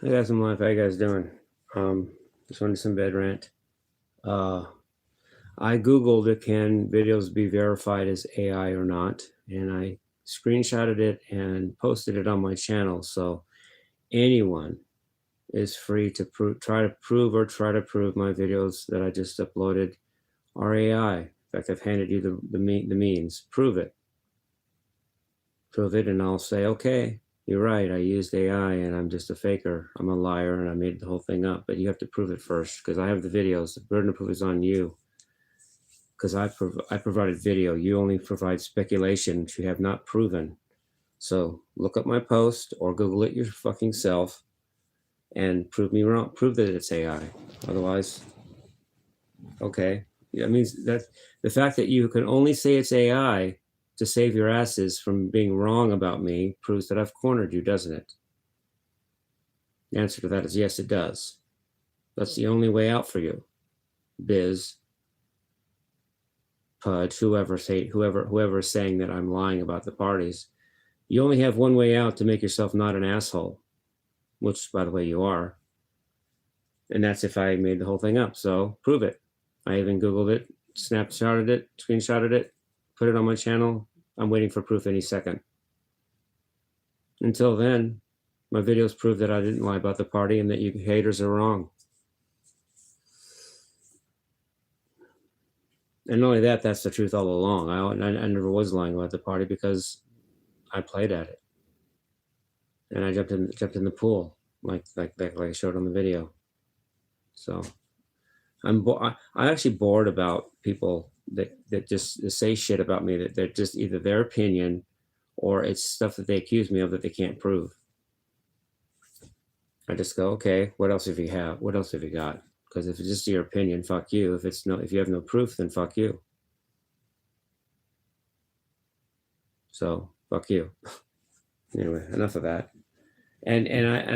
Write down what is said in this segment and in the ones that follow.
I got some life. How you guys doing? Just wanted some bed rant. Uh, I Googled it, can videos be verified as AI or not? And I screenshotted it and posted it on my channel. So anyone is free to try to prove my videos that I just uploaded are AI. In fact, I've handed you the means. Prove it. Prove it, and I'll say, okay, you're right. I used AI and I'm just a faker. I'm a liar and I made the whole thing up. But you have to prove it first because I have the videos. The burden of proof is on you because I provided video. You only provide speculation which you have not proven. So look up my post or Google it your fucking self and prove me wrong. Prove that it's AI. Otherwise, okay. That means that the fact that you can only say it's AI to save your asses from being wrong about me proves that I've cornered you, doesn't it? The answer to that is yes, it does. That's the only way out for you. Biz, Pudge, whoever is saying that I'm lying about the parties. You only have one way out to make yourself not an asshole, which, by the way, you are. And that's if I made the whole thing up. So prove it. I even Googled it, snapshotted it, screenshotted it, put it on my channel. I'm waiting for proof any second. Until then, my videos prove that I didn't lie about the party and that you haters are wrong. And not only that, that's the truth all along. I never was lying about the party because I played at it. And I jumped in the pool like I showed on the video. So I'm actually bored about people that just say shit about me that they're just either their opinion or it's stuff that they accuse me of that they can't prove. I just go, okay, what else have you have? What else have you got? Because if it's just your opinion, fuck you. If you have no proof, then fuck you. So fuck you. Anyway, enough of that. And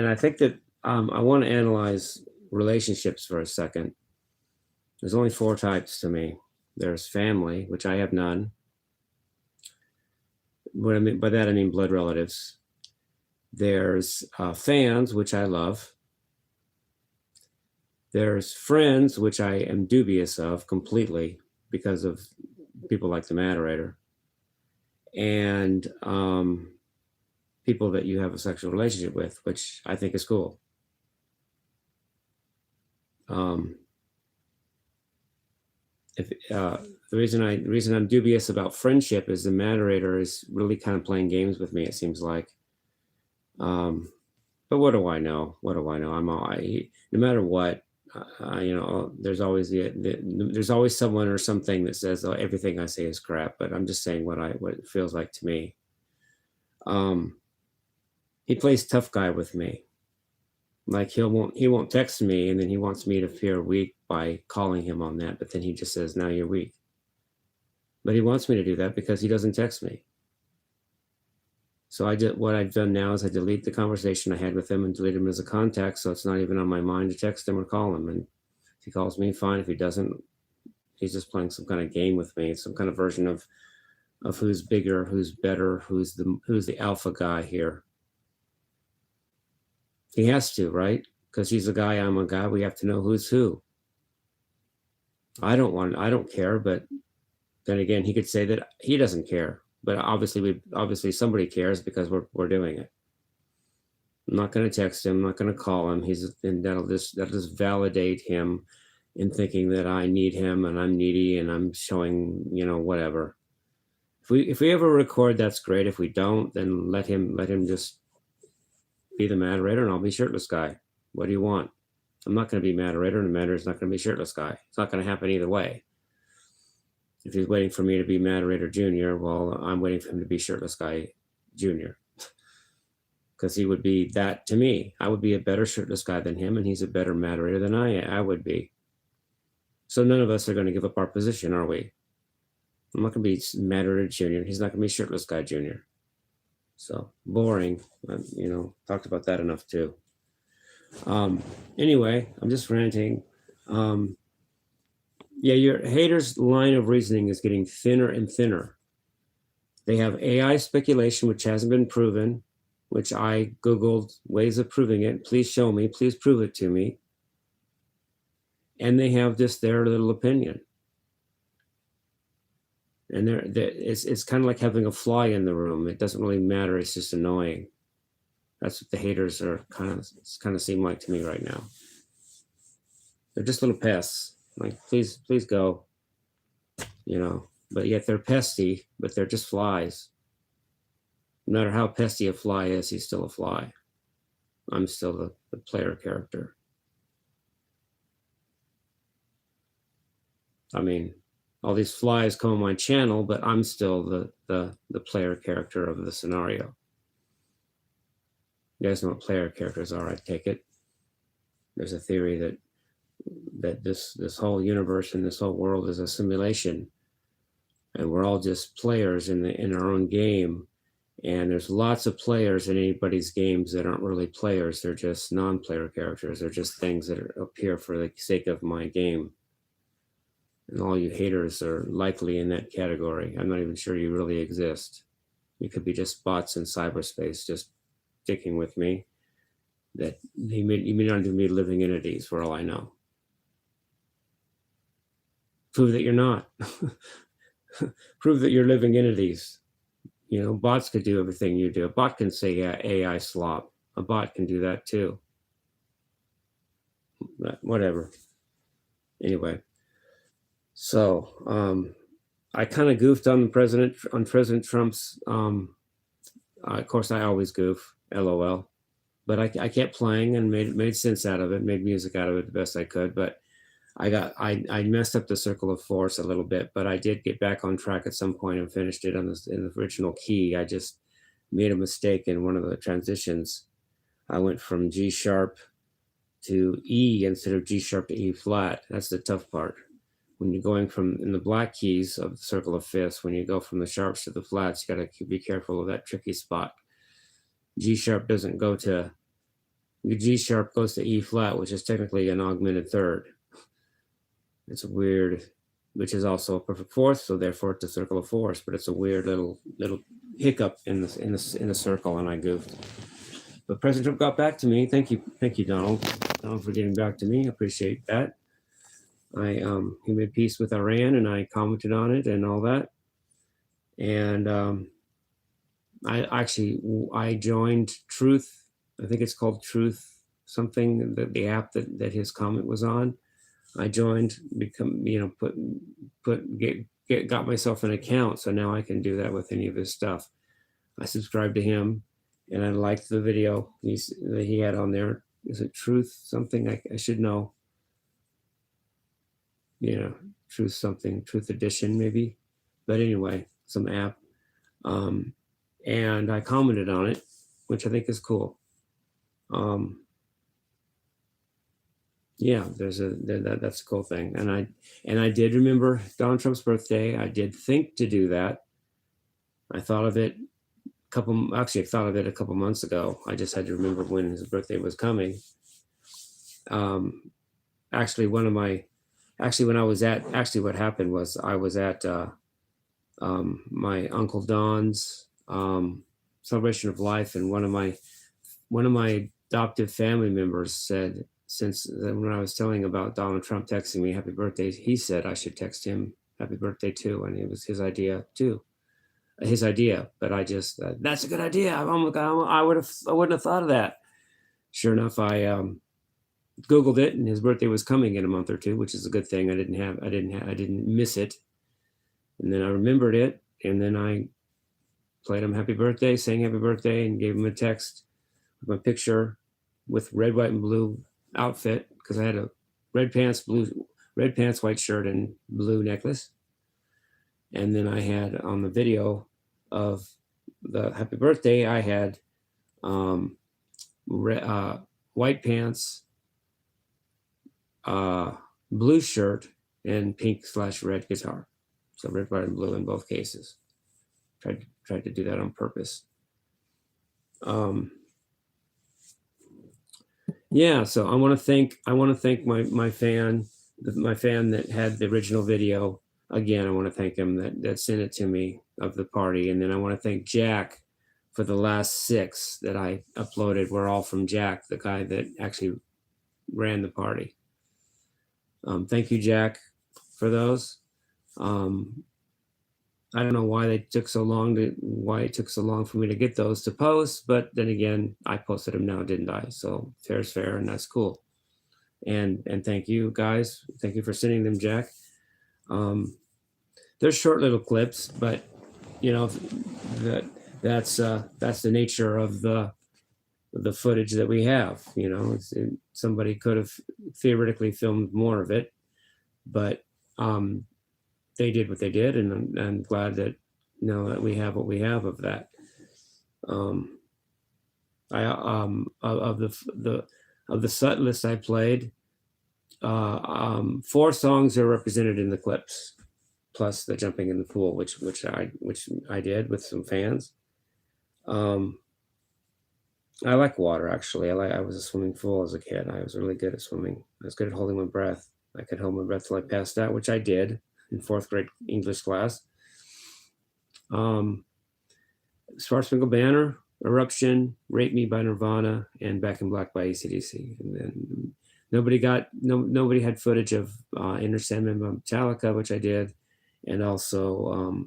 I think that I want to analyze relationships for a second. There's only 4 types to me. There's family, which I have none. What I mean by that, I mean blood relatives. There's fans, which I love. There's friends, which I am dubious of completely because of people like the moderator. And people that you have a sexual relationship with, which I think is cool. The reason I'm dubious about friendship is the moderator is really kind of playing games with me. It seems like, but what do I know? What do I know? No matter what, there's always there's always someone or something that says, oh, everything I say is crap. But I'm just saying what it feels like to me. He plays tough guy with me. Like he won't text me, and then he wants me to appear weak by calling him on that. But then he just says, now you're weak. But he wants me to do that because he doesn't text me. So what I've done now is I delete the conversation I had with him and delete him as a contact. So it's not even on my mind to text him or call him. And if he calls me, fine. If he doesn't, he's just playing some kind of game with me. It's some kind of version of who's bigger, who's better, who's the alpha guy here. He has to, right? Because he's a guy, I'm a guy. We have to know who's who. I don't care, but then again, he could say that he doesn't care. But obviously somebody cares because we're doing it. I'm not going to text him. I'm not going to call him. That'll just validate him in thinking that I need him and I'm needy and I'm showing, whatever. If we ever record, that's great. If we don't, then let him just be the moderator and I'll be Shirtless Guy. What do you want? I'm not going to be moderator and the moderator's not going to be Shirtless Guy. It's not going to happen either way. If he's waiting for me to be moderator junior, well, I'm waiting for him to be Shirtless Guy junior. Because he would be that to me. I would be a better Shirtless Guy than him, and he's a better moderator than I would be. So none of us are going to give up our position, are we? I'm not going to be moderator junior. He's not going to be Shirtless Guy junior. So boring. Talked about that enough too. Anyway, I'm just ranting. Yeah, your haters' line of reasoning is getting thinner and thinner. They have AI speculation, which hasn't been proven. which I Googled ways of proving it. Please show me, please prove it to me. And they have just their little opinion. And it's kind of like having a fly in the room. It doesn't really matter. It's just annoying. That's what the haters are kind of seem like to me right now. They're just little pests. Like, please go, you know. But yet they're pesty, but they're just flies. No matter how pesty a fly is, he's still a fly. I'm still the player character. I mean, all these flies come on my channel, but I'm still the player character of the scenario. You guys know what player characters are, I take it. There's a theory that this whole universe and this whole world is a simulation, and we're all just players in our own game. And there's lots of players in anybody's games that aren't really players. They're just non-player characters. They're just things that appear for the sake of my game. And all you haters are likely in that category. I'm not even sure you really exist. You could be just bots in cyberspace, just sticking with me. That you may not even be living entities, for all I know. Prove that you're not. Prove that you're living entities. You know, bots could do everything you do. A bot can say AI slop. A bot can do that too. But whatever. Anyway, so I kind of goofed on President Trump's. Of course, I always goof. LOL. But I kept playing and made sense out of it, made music out of it the best I could. But I messed up the circle of force a little bit, but I did get back on track at some point and finished it in the original key. I just made a mistake in one of the transitions. I went from G sharp to E instead of G sharp to E flat. That's the tough part. When you're going from in the black keys of the circle of fifths, when you go from the sharps to the flats, you got to be careful of that tricky spot. G sharp doesn't go to, G sharp goes to E flat, which is technically an augmented third. It's weird, which is also a perfect fourth, so therefore it's a circle of fours. But it's a weird little hiccup in the circle, and I goofed. But President Trump got back to me. Thank you, Donald, for getting back to me. I appreciate that. He made peace with Iran, and I commented on it and all that. And I joined Truth. I think it's called Truth something. The app that his comment was on. I joined, got myself an account, so now I can do that with any of his stuff. I subscribed to him, and I liked the video that he had on there. Is it Truth something? I should know. Truth something, Truth Edition maybe. But anyway, some app. And I commented on it, which I think is cool. Yeah, that's a cool thing. And I did remember Donald Trump's birthday. I did think to do that. I thought of it a couple months ago. I just had to remember when his birthday was coming. What happened was I was at my Uncle Don's celebration of life, and one of my adoptive family members said, since when I was telling about Donald Trump texting me happy birthday, he said I should text him happy birthday too, and it was his idea too. But I just that's a good idea. I wouldn't have thought of that. Sure enough, I Googled it, and his birthday was coming in a month or two, which is a good thing. I didn't miss it, and then I remembered it, and then I played him happy birthday, sang happy birthday, and gave him a text with my picture with red, white, and blue outfit, because I had a red pants, white shirt, and blue necklace. And then I had on the video of the happy birthday, I had white pants, blue shirt, and pink/red guitar. So red, white, and blue in both cases. Tried to do that on purpose. Yeah, so I want to thank my fan that had the original video. Again, I want to thank him that sent it to me of the party, and then I want to thank Jack for the last 6 that I uploaded were all from Jack, the guy that actually ran the party. Thank you, Jack, for those. I don't know why it took so long for me to get those to post, but then again, I posted them now, didn't I? So fair's fair, and that's cool. And thank you guys. Thank you for sending them, Jack. They're short little clips, but you know, that's the nature of the footage that we have. You know, somebody could have theoretically filmed more of it, but they did what they did, and I'm glad that that we have what we have of that. Of the set list I played, 4 songs are represented in the clips, plus the jumping in the pool, which I did with some fans. I like water, actually. I was a swimming fool as a kid. I was really good at swimming. I was good at holding my breath. I could hold my breath till I passed out, which I did in 4th grade English class. Star Spangled Banner, Eruption, Rape Me by Nirvana, and Back in Black by AC/DC. And then nobody had footage of Enter Sandman by Metallica, which I did, and also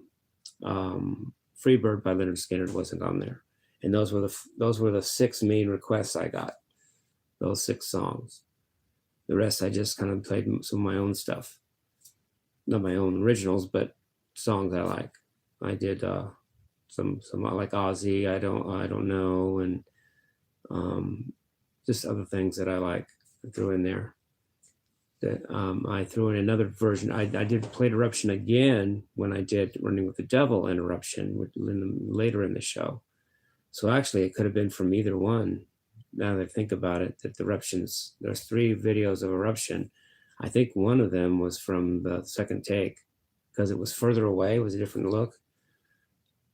Freebird by Leonard Skinner wasn't on there. And those were the 6 main requests I got. Those 6 songs. The rest I just kind of played some of my own stuff. Not my own originals, but songs I like. I did some like Ozzy, I don't know, and just other things that I like. I threw in there. That I threw in another version. I did played Eruption again when I did Running with the Devil and Eruption later in the show. So actually, it could have been from either one. Now that I think about it, that the Eruptions, there's 3 videos of Eruption. I think one of them was from the second take because it was further away. It was a different look.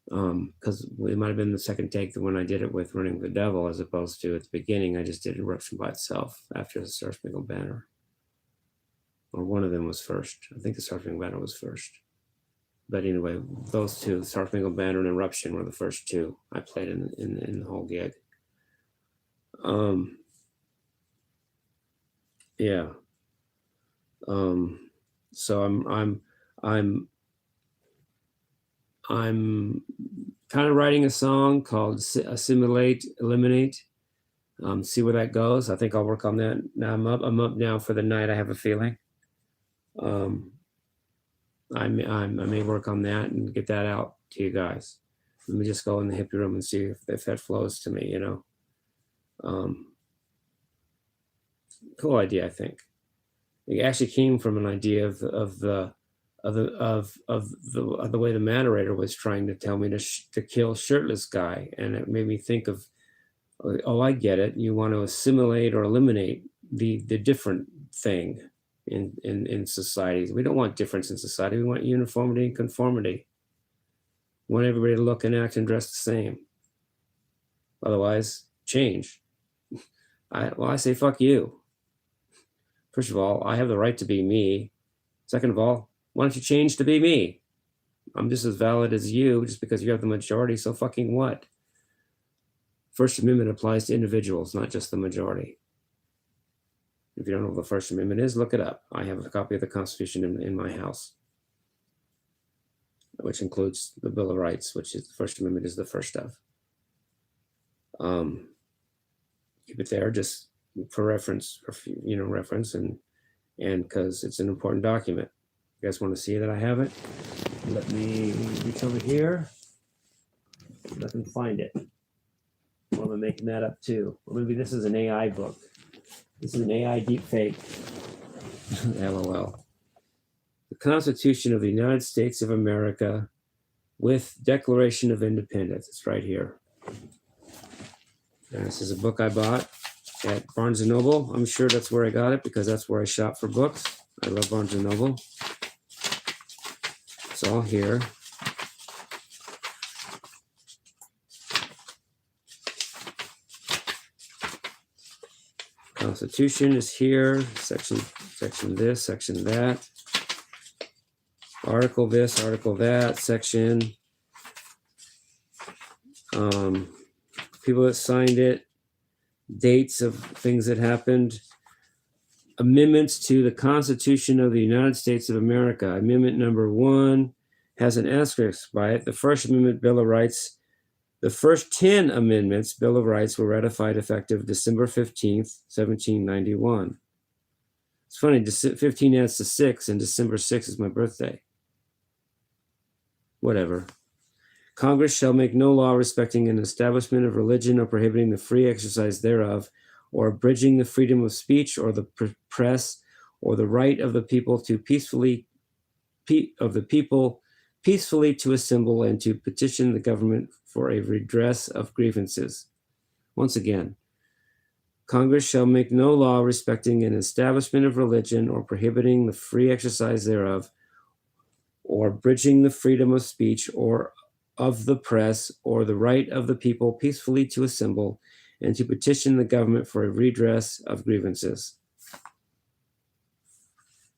Because it might have been the second take when I did it with Running with the Devil, as opposed to at the beginning, I just did Eruption by itself after the Star Spangled Banner. Or one of them was first. I think the Star Spangled Banner was first. But anyway, those 2, Star Spangled Banner and Eruption, were the first 2 I played in the whole gig. Yeah. So I'm kind of writing a song called Assimilate, Eliminate. See where that goes. I think I'll work on that. Now I'm up now for the night, I have a feeling. I may work on that and get that out to you guys. Let me just go in the hippie room and see if that flows to me, Cool idea, I think. It actually came from an idea of the way the moderator was trying to tell me to kill Shirtless Guy, and it made me think of, oh, I get it. You want to assimilate or eliminate the different thing in society. We don't want difference in society. We want uniformity and conformity. We want everybody to look and act and dress the same. Otherwise, change. I say fuck you. First of all, I have the right to be me. Second of all, why don't you change to be me? I'm just as valid as you just because you have the majority, so fucking what? First Amendment applies to individuals, not just the majority. If you don't know what the First Amendment is, look it up. I have a copy of the Constitution in my house, which includes the Bill of Rights, which is the First Amendment is the first of. Keep it there just for reference, reference, and because it's an important document. You guys want to see that I have it? Let me reach over here. Let them find it. Or am I making that up too? Or maybe this is an AI book. This is an AI deepfake. LOL. The Constitution of the United States of America with Declaration of Independence. It's right here. And this is a book I bought at Barnes & Noble. I'm sure that's where I got it because that's where I shop for books. I love Barnes & Noble. It's all here. Constitution is here. Section this, section that. Article this, article that, section. people that signed it, dates of things that happened, amendments to the Constitution of the United States of America. Amendment number 1 has an asterisk by it. The First Amendment Bill of Rights, the first 10 amendments, Bill of Rights, were ratified effective December 15th, 1791. It's funny, 15 adds to 6, and December 6th is my birthday. Whatever. Congress shall make no law respecting an establishment of religion or prohibiting the free exercise thereof, or abridging the freedom of speech or the press, or the right of the people to peacefully to assemble and to petition the government for a redress of grievances. Once again, Congress shall make no law respecting an establishment of religion or prohibiting the free exercise thereof, or abridging the freedom of speech or of the press, or the right of the people peacefully to assemble and to petition the government for a redress of grievances.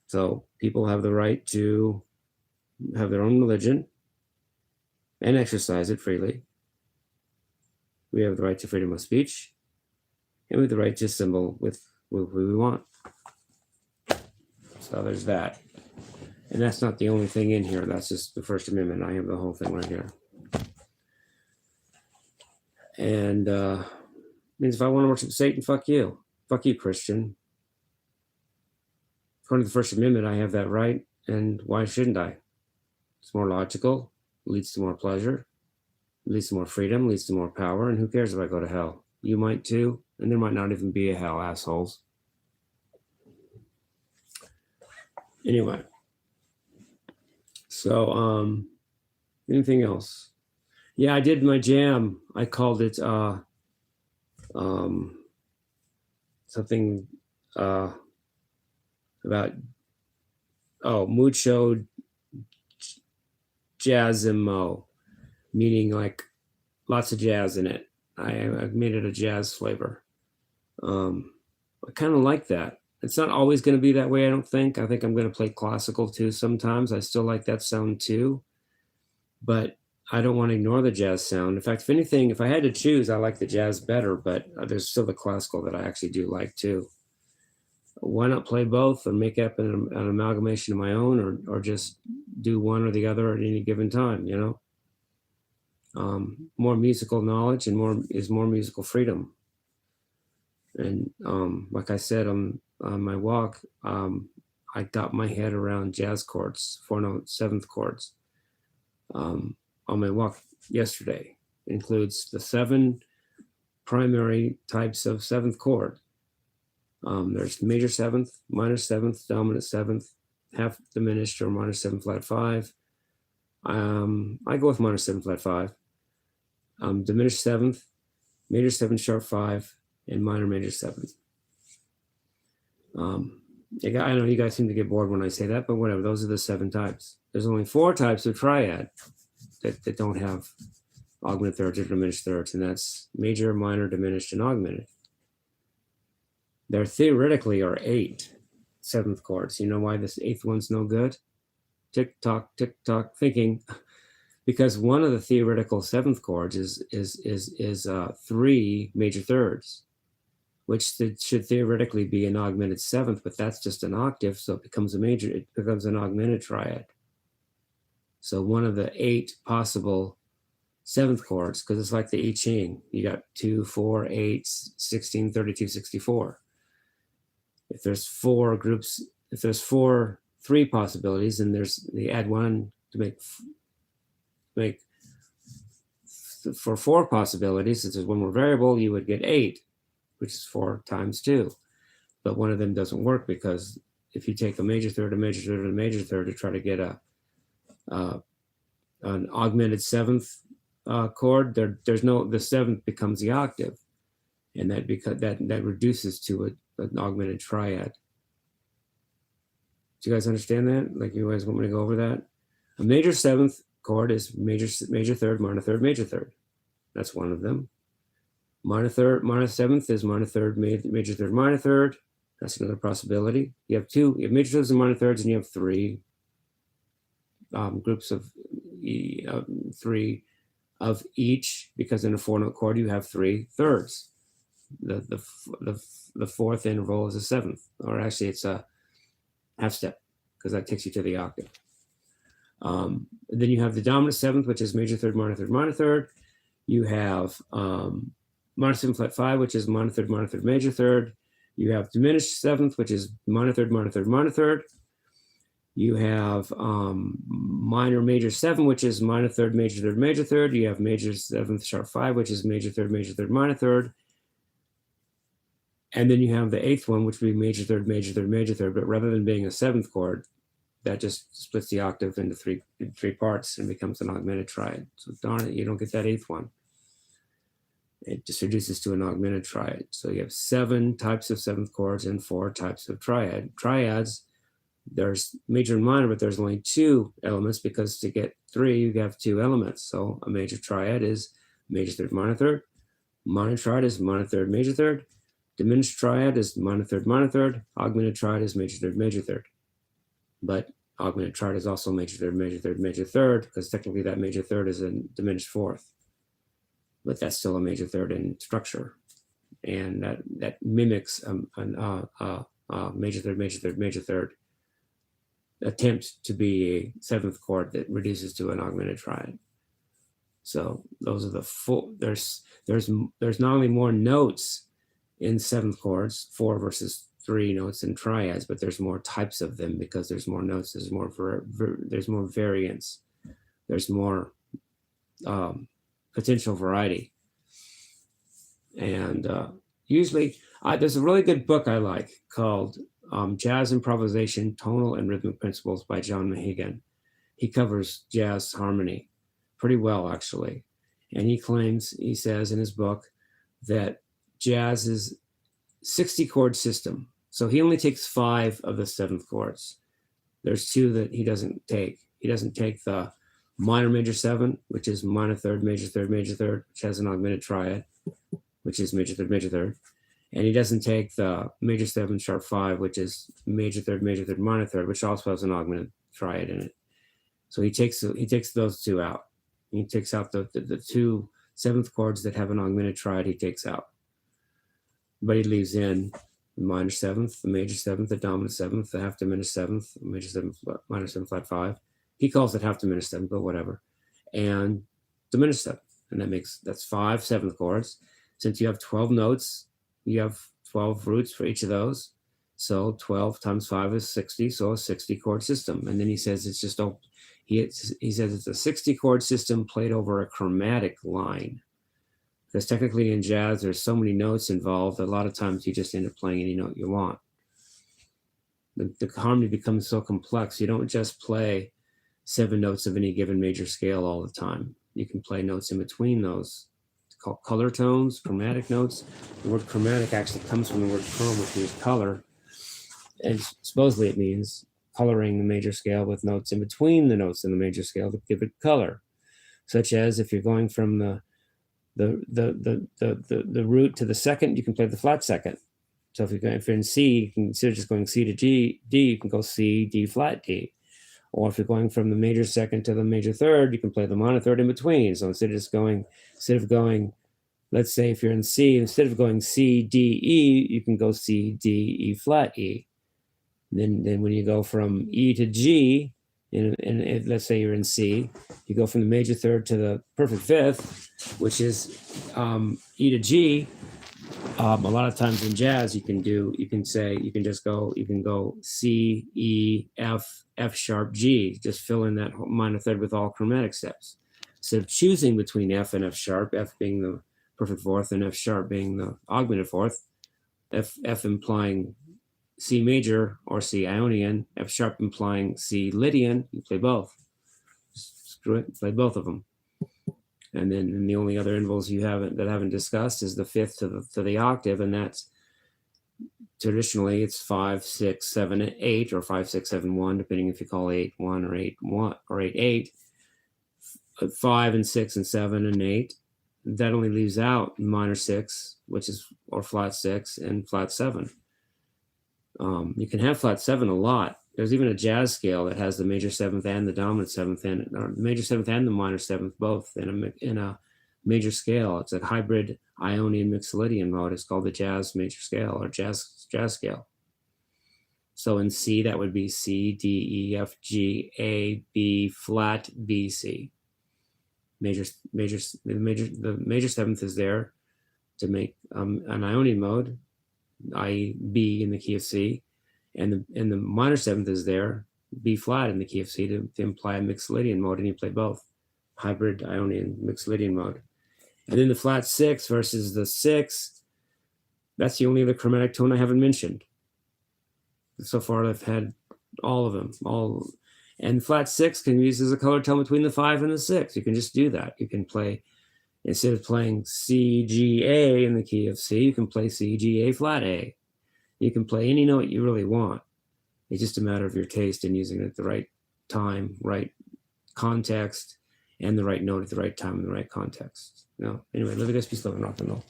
So people have the right to have their own religion and exercise it freely. We have the right to freedom of speech, and we have the right to assemble with who we want. So there's that. And that's not the only thing in here. That's just the First Amendment. I have the whole thing right here. And means if I want to worship Satan, fuck you. Fuck you, Christian. According to the First Amendment, I have that right. And why shouldn't I? It's more logical, leads to more pleasure, leads to more freedom, leads to more power. And who cares if I go to hell? You might too. And there might not even be a hell, assholes. Anyway. So, anything else? Yeah, I did my jam. I called it something about mucho jazzimo, meaning like lots of jazz in it. I've made it a jazz flavor. I kind of like that. It's not always going to be that way, I don't think. I think I'm going to play classical too sometimes. I still like that sound too. But I don't want to ignore the jazz sound. In fact, if anything, if I had to choose, I like the jazz better, but there's still the classical that I actually do like too. Why not play both or make up an amalgamation of my own, or just do one or the other at any given time, you know? More musical knowledge and more musical freedom. And like I said, on my walk, I got my head around jazz chords, 4-note 7th chords. On my walk yesterday. It includes the 7 primary types of 7th chord. There's major 7th, minor 7th, dominant 7th, half diminished or minor 7 flat 5. I go with minor 7 flat 5. Diminished 7th, major 7 sharp 5, and minor major 7th. I know you guys seem to get bored when I say that, but whatever. Those are the 7 types. There's only 4 types of triad that don't have augmented thirds or diminished thirds, and that's major, minor, diminished, and augmented. There theoretically are 8 7th chords. You know why this 8th one's no good? Tick tock, thinking. Because one of the theoretical 7th chords is 3 major thirds, which should theoretically be an augmented 7th, but that's just an octave, so it becomes an augmented triad. So one of the 8 possible 7th chords, because it's like the I Ching. You got 2, 4, 8, 16, 32, 64. If there's 4 groups, if there's 3 possibilities, and you add 1 to make for 4 possibilities, since there's one more variable, you would get 8, which is 4 times 2. But one of them doesn't work, because if you take a major third, a major third, and a major third to try to get an augmented 7th chord, the 7th becomes the octave, and that reduces to an augmented triad. Do you guys understand that? Like, you guys want me to go over that? A major 7th chord is major third, minor third, major third. That's one of them. Minor 7th is minor third, major third, minor third. That's another possibility. You have major thirds and minor thirds, and you have 3 groups of 3 of each, because in a 4-note chord you have 3/3. The fourth interval is a seventh, or actually it's a half step, because that takes you to the octave. Then you have the dominant seventh, which is major third, minor third, minor third. You have minor 7 flat 5, which is minor third, major third. You have diminished seventh, which is minor third, minor third, minor third. You have minor major 7, which is minor third, major third, major third. You have major 7th sharp 5, which is major third, minor third. And then you have the 8th one, which would be major third, major third, major third. But rather than being a 7th chord, that just splits the octave into three parts and becomes an augmented triad. So darn it, you don't get that 8th one. It just reduces to an augmented triad. So you have 7 types of 7th chords and 4 types of triads. There's major and minor, but there's only 2 elements, because to get 3, you have 2 elements. So a major triad is major third, minor third. Minor triad is minor third, major third. Diminished triad is minor third, minor third. Augmented triad is major third, major third. But augmented triad is also major third, major third, major third, because technically that major third is a diminished fourth. But that's still a major third in structure. And that mimics a major third, major third, major third attempt to be a 7th chord that reduces to an augmented triad. So those are the 4. There's not only more notes in 7th chords, 4 versus 3 notes in triads, but there's more types of them, because there's more notes, there's more variance, there's more potential variety. And usually, there's a really good book I like called Jazz Improvisation, Tonal and Rhythmic Principles by John Mahagan. He covers jazz harmony pretty well, actually. And he says in his book that jazz is 60 chord system. So he only takes 5 of the 7th chords. There's 2 that he doesn't take. He doesn't take the minor major 7, which is minor third, major third, major third, which has an augmented triad, which is major third, major third. And he doesn't take the major 7 sharp 5, which is major third, minor third, which also has an augmented triad in it. So he takes those 2 out. He takes out the 2 7th chords that have an augmented triad. He takes out, but he leaves in the minor 7th, the major 7th, the dominant 7th, the half diminished 7th, major 7th, minor 7 flat 5. He calls it half diminished 7th, but whatever, and diminished 7th, and that's 5 7th chords. Since you have 12 notes, you have 12 roots for each of those. So 12 times 5 is 60, so a 60 chord system. And then he says it's just he says it's a 60 chord system played over a chromatic line. Because technically in jazz, there's so many notes involved that a lot of times you just end up playing any note you want. The harmony becomes so complex. You don't just play 7 notes of any given major scale all the time. You can play notes in between those. It's called color tones, chromatic notes. The word chromatic actually comes from the word chrome, which means color. And supposedly it means coloring the major scale with notes in between the notes in the major scale to give it color. Such as if you're going from the root to the second, you can play the flat second. So if you're in C, you can, instead of just going C to D, you can go C, D flat D. Or if you're going from the major second to the major third, you can play the minor third in between. So instead of going, let's say if you're in C, instead of going C, D, E, you can go C, D, E flat E. Then when you go from E to G, and let's say you're in C, you go from the major third to the perfect fifth, which is E to G. A lot of times in jazz, you can go C, E, F, F sharp, G. Just fill in that minor third with all chromatic steps. Instead of choosing between F and F sharp, F being the perfect fourth and F sharp being the augmented fourth, F implying C major or C Ionian, F sharp implying C Lydian, you play both. Screw it, play both of them. And then the only other intervals that I haven't discussed is the fifth to the octave, and that's traditionally it's 5, 6, 7, 8, or 5, 6, 7, 1, depending if you call 8 1 or 8 1 or 8 8. 5 and 6 and 7 and 8. That only leaves out minor 6, or flat 6 and flat 7. You can have flat 7 a lot. there's even a jazz scale that has the major seventh and the dominant seventh, and major seventh and the minor seventh both in a major scale. It's a hybrid Ionian Mixolydian mode. It's called the jazz major scale or jazz scale. So in C, that would be C, D, E, F, G, A, B, flat, B, C. The major seventh is there to make an Ionian mode, i.e. B in the key of C, and the minor seventh is there, B flat in the key of C, to imply a Mixolydian mode, and you play both, hybrid Ionian Mixolydian mode. And then the flat six versus the six, that's the only other chromatic tone I haven't mentioned. So far I've had all of them, and flat six can be used as a color tone between the 5 and the 6. You can just do that. You can play, instead of playing C, G, A in the key of C, you can play C, G, A, flat A. You can play any note you really want. It's just a matter of your taste and using it at the right time, right context, and the right note at the right time in the right context. Anyway, live your best, peace, love, and rock and roll.